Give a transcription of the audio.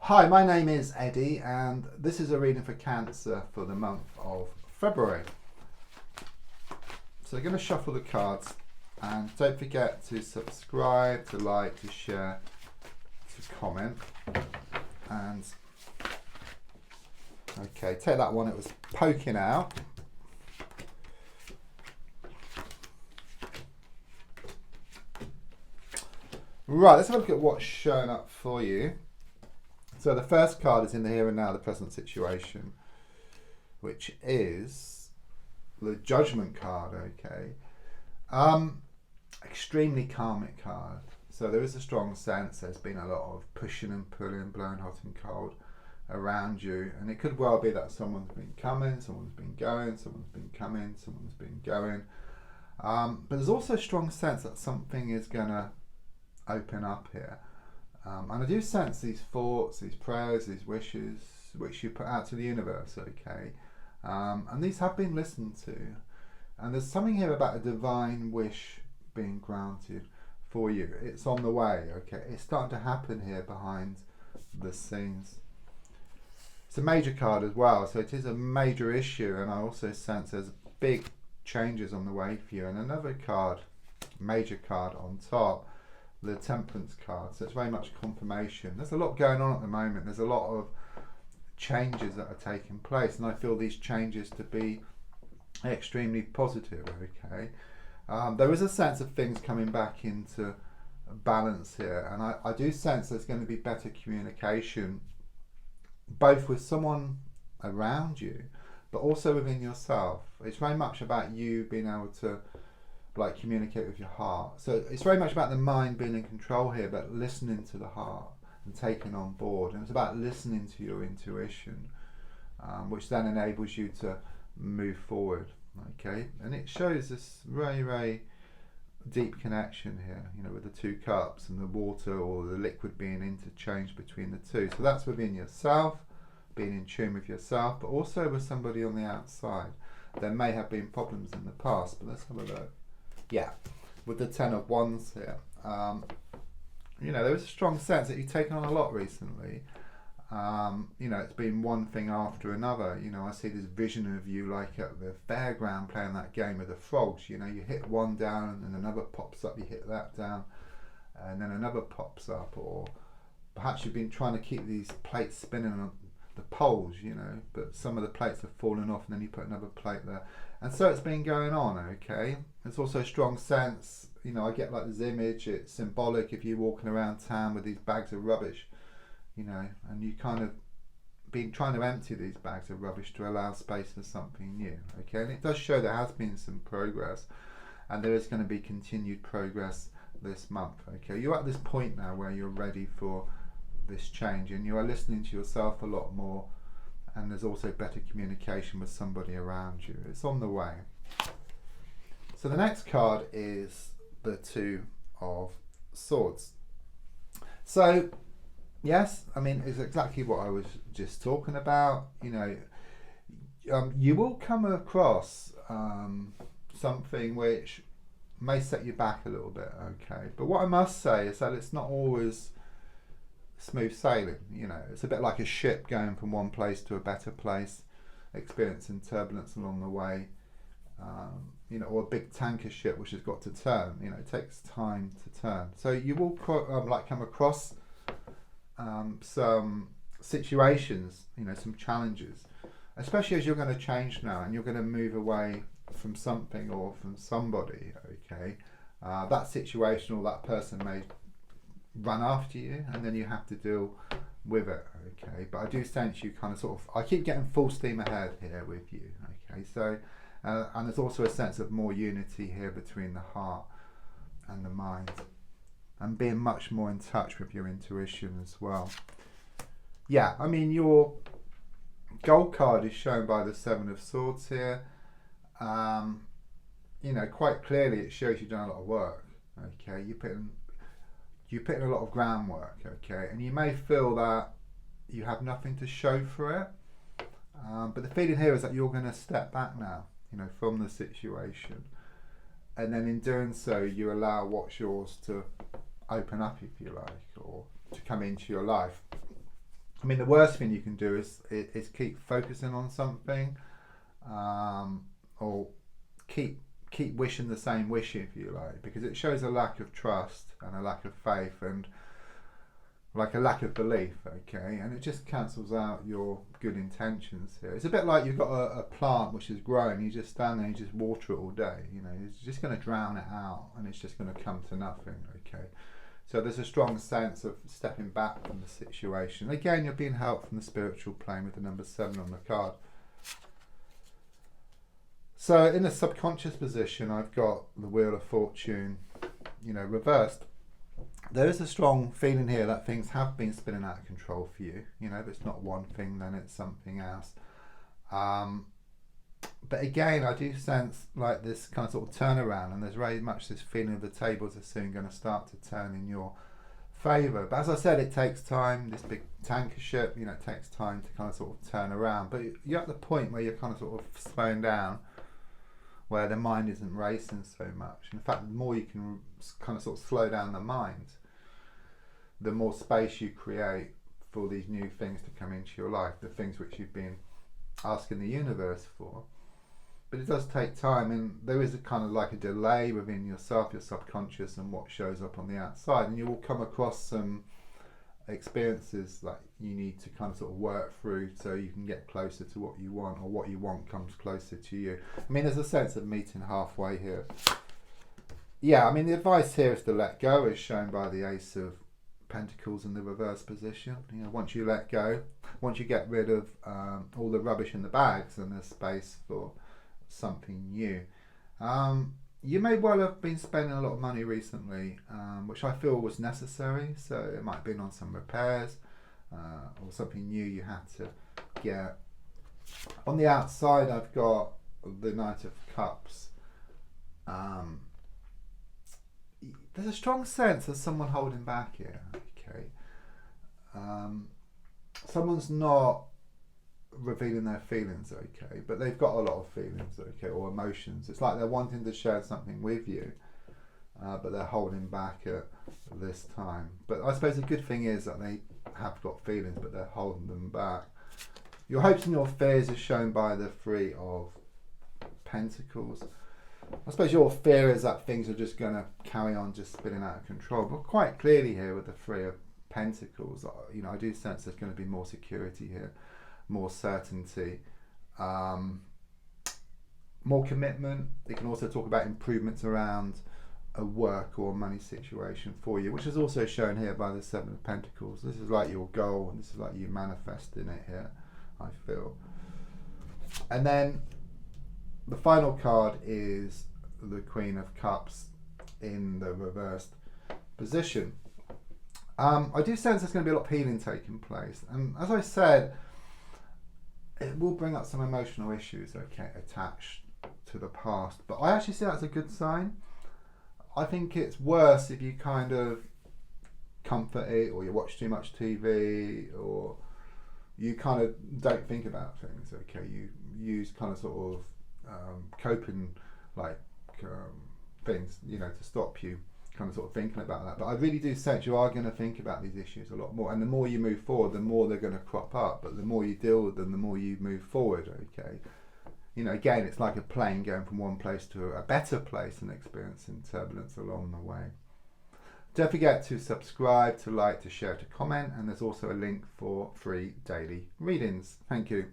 Hi, my name is Eddie, and this is a reading for Cancer for the month of February. So I'm going to shuffle the cards, and don't forget to subscribe, to like, to share, to comment. And okay, take that one, it was poking out. Right, let's have a look at what's showing up for you. So the first card is in the here and now, the present situation, which is the Judgment card, okay. Extremely karmic card. So there is a strong sense there's been a lot of pushing and pulling, blowing hot and cold around you. And it could well be that someone's been coming, someone's been going, someone's been coming, someone's been going. But there's also a strong sense that something is going to open up here. And I do sense these thoughts, these prayers, these wishes, which you put out to the universe, okay? And these have been listened to. And there's something here about a divine wish being granted for you. It's on the way, okay? It's starting to happen here behind the scenes. It's a major card as well, so it is a major issue. And I also sense there's big changes on the way for you. And another card, major card on top, the Temperance card. So it's very much confirmation. There's a lot going on at the moment. There's a lot of changes that are taking place, and I feel these changes to be extremely positive, okay. There is a sense of things coming back into balance here, and I do sense there's going to be better communication, both with someone around you, but also within yourself. It's very much about you being able to communicate with your heart. So it's very much about the mind being in control here, but listening to the heart and taking on board. And it's about listening to your intuition, which then enables you to move forward. Okay, and it shows this very, very deep connection here, you know, with the two cups and the water or the liquid being interchanged between the two. So that's within yourself, being in tune with yourself, but also with somebody on the outside. There may have been problems in the past, but let's have a look. Yeah, with the Ten of Wands here, you know, there is a strong sense that you've taken on a lot recently. You know, it's been one thing after another. You know, I see this vision of you like at the fairground playing that game with the frogs. You know, you hit one down and another pops up, you hit that down and then another pops up. Or perhaps you've been trying to keep these plates spinning on the poles, you know, but some of the plates have fallen off and then you put another plate there. And so it's been going on, okay. There's also a strong sense, you know, I get like this image, it's symbolic if you're walking around town with these bags of rubbish, you know, and you kind of been trying to empty these bags of rubbish to allow space for something new, okay. And it does show there has been some progress, and there is going to be continued progress this month, okay. You're at this point now where you're ready for this change, and you are listening to yourself a lot more, and there's also better communication with somebody around you. It's on the way. So the next card is the Two of Swords. So yes, I mean, it's exactly what I was just talking about. You know, you will come across something which may set you back a little bit, okay. But what I must say is that it's not always smooth sailing. You know, it's a bit like a ship going from one place to a better place, experiencing turbulence along the way. You know, or a big tanker ship which has got to turn. You know, it takes time to turn. So you will come across some situations, you know, some challenges, especially as you're going to change now and you're going to move away from something or from somebody, okay. That situation or that person may run after you and then you have to deal with it, okay. But I do sense you kind of sort of, I keep getting full steam ahead here with you, okay. So and there's also a sense of more unity here between the heart and the mind, and being much more in touch with your intuition as well. Yeah, I mean, your gold card is shown by the Seven of Swords here. You know, quite clearly it shows you've done a lot of work, okay. You put in a lot of groundwork, okay, and you may feel that you have nothing to show for it, but the feeling here is that you're going to step back now, you know, from the situation, and then in doing so you allow what's yours to open up, if you like, or to come into your life. I mean, the worst thing you can do is keep focusing on something, or keep wishing the same wish, if you like, because it shows a lack of trust and a lack of faith and like a lack of belief, okay, and it just cancels out your good intentions here. It's a bit like you've got a plant which is growing, you just stand there and you just water it all day, you know, it's just going to drown it out and it's just going to come to nothing, okay. So there's a strong sense of stepping back from the situation. Again, you're being helped from the spiritual plane with the number 7 on the card. So in a subconscious position, I've got the Wheel of Fortune, you know, reversed. There is a strong feeling here that things have been spinning out of control for you. You know, if it's not one thing, then it's something else. But again, I do sense like this kind of sort of turnaround, and there's very much this feeling of the tables are soon going to start to turn in your favour. But as I said, it takes time. This big tanker ship, you know, it takes time to kind of sort of turn around. But you're at the point where you're kind of sort of slowing down, where the mind isn't racing so much. In fact, the more you can kind of sort of slow down the mind, the more space you create for these new things to come into your life, the things which you've been asking the universe for. But it does take time, and there is a kind of like a delay within yourself, your subconscious, and what shows up on the outside, and you will come across some experiences that you need to kind of sort of work through so you can get closer to what you want, or what you want comes closer to you. I mean, there's a sense of meeting halfway here. Yeah, I mean, the advice here is to let go, as shown by the Ace of Pentacles in the reverse position. You know, once you let go, once you get rid of all the rubbish in the bags, and there's space for something new. You may well have been spending a lot of money recently, which I feel was necessary. So it might have been on some repairs or something new you had to get. On the outside, I've got the Knight of Cups. There's a strong sense of someone holding back here. Okay, someone's not revealing their feelings, okay, but they've got a lot of feelings, okay, or emotions. It's like they're wanting to share something with you, but they're holding back at this time. But I suppose the good thing is that they have got feelings, but they're holding them back. Your hopes and your fears is shown by the Three of Pentacles. I suppose your fear is that things are just going to carry on just spinning out of control. But quite clearly here with the Three of Pentacles, you know, I do sense there's going to be more security here, more certainty, more commitment. They can also talk about improvements around a work or money situation for you, which is also shown here by the Seven of Pentacles. This is like your goal, and this is like you manifesting it here, I feel. And then the final card is the Queen of Cups in the reversed position. I do sense there's going to be a lot of healing taking place, and as I said, it will bring up some emotional issues, okay, attached to the past. But I actually see that as a good sign. I think it's worse if you kind of comfort it, or you watch too much TV, or you kind of don't think about things, okay. You use kind of sort of coping like things, you know, to stop you kind of sort of thinking about that. But I really do sense you are going to think about these issues a lot more, and the more you move forward, the more they're going to crop up. But the more you deal with them, the more you move forward, okay. You know, again, it's like a plane going from one place to a better place and experiencing turbulence along the way. Don't forget to subscribe, to like, to share, to comment, and there's also a link for free daily readings. Thank you.